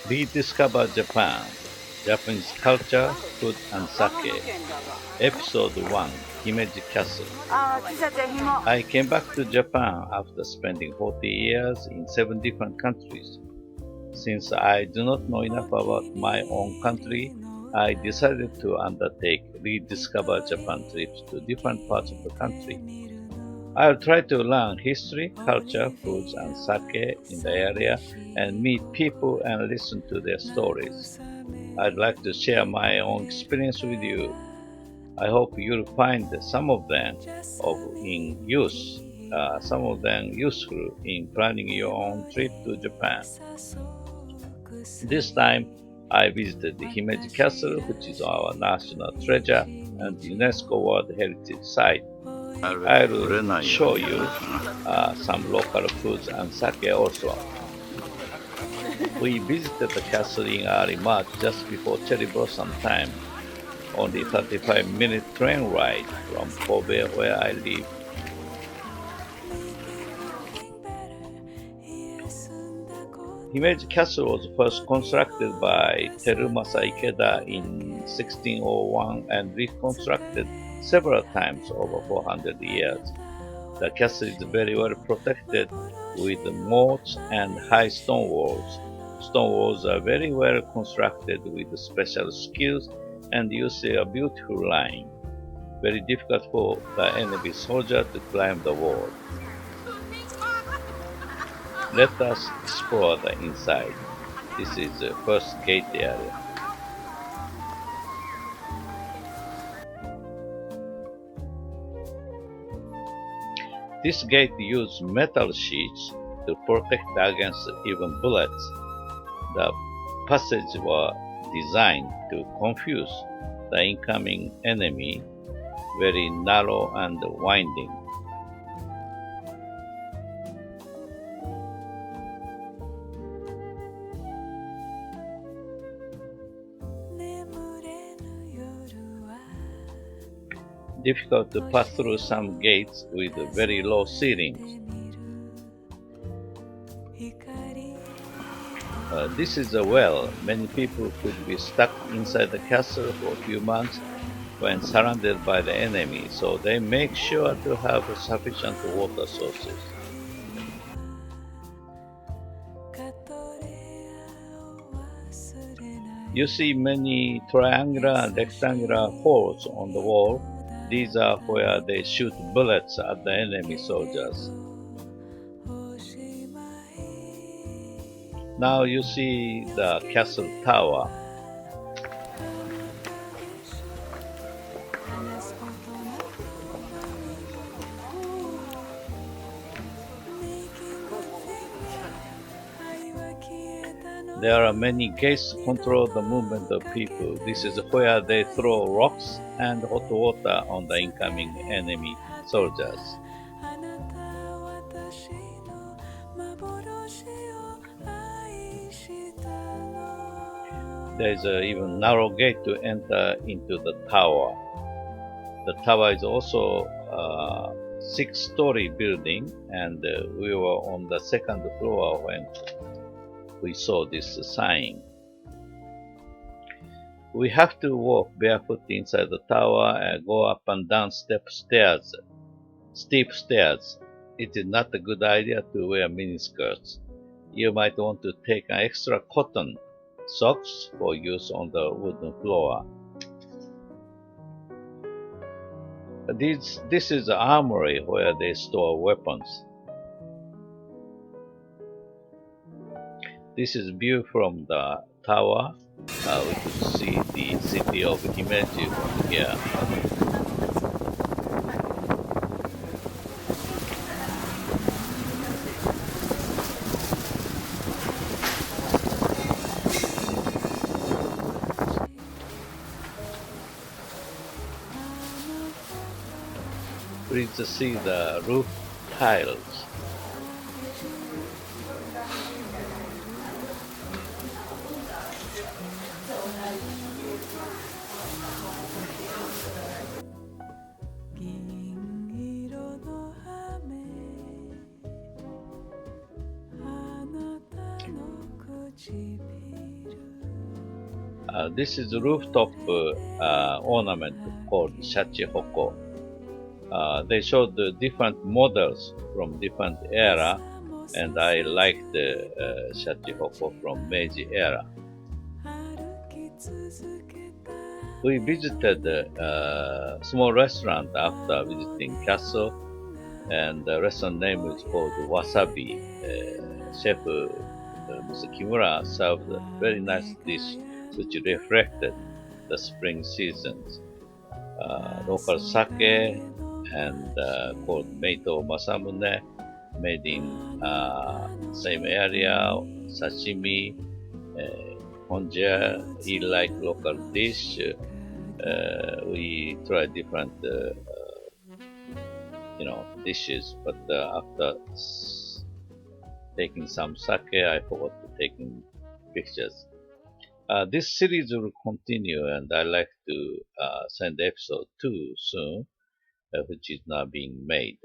Rediscover Japan, Japanese culture, food and 長野 sake. 県だわ。Episode 1, Himeji Castle. ああ、T シャツや紐。I came back to Japan after spending 40 years in 7 different countries. Since I do not know enough about my own country, I decided to undertake rediscover Japan trips to different parts of the country. I'll try to learn history, culture, foods, and sake in the area and meet people and listen to their stories. I'd like to share my own experience with you. I hope you'll find some of them useful in planning your own trip to Japan. This time, I visited the Himeji Castle, which is our national treasure and UNESCO World Heritage Site. I'll show you some local foods and sake also. We visited the castle in early March just before cherry blossom time. Only 35-minute train ride from Kobe where I live. Himeji Castle was first constructed by Terumasa Ikeda in 1601 and reconstructed several times over 400 years. The castle is very well protected with moats and high stone walls. Stone walls are very well constructed with special skills and use a beautiful line. Very difficult for the enemy soldier to climb the wall. Let us explore the inside. This is the first gate area. This gate used metal sheets to protect against even bullets. The passages were designed to confuse the incoming enemy, very narrow and winding. Difficult to pass through some gates with very low ceilings. This is a well. Many people could be stuck inside the castle for a few months when surrounded by the enemy, so they make sure to have sufficient water sources. You see many triangular and rectangular holes on the wall. These are where they shoot bullets at the enemy soldiers. Now you see the castle tower. There are many gates to control the movement of people. This is where they throw rocks and hot water on the incoming enemy soldiers. There is an even narrow gate to enter into the tower. The tower is also a 6-story building, and we were on the second floor when we saw this sign. We have to walk barefoot inside the tower and go up and down steep stairs. It is not a good idea to wear miniskirts. You might want to take an extra cotton socks for use on the wooden floor. This is the armory where they store weapons. This is view from the tower. We could see the city of Himeji from here. Please see the roof tiles. This is a rooftop ornament called shachihoko. They showed the different models from different era, and I like the shachihoko from Meiji era. We visited a small restaurant after visiting castle, and the restaurant name is called Wasabi. Chef Mr. Kimura served a very nice dish which reflected the spring seasons. Local sake and called Meito Masamune, made in same area, sashimi, honja, eat like local dish. We try different, dishes, but after taking some sake, I forgot to take pictures. This series will continue, and I like to send episode 2 soon, which is now being made.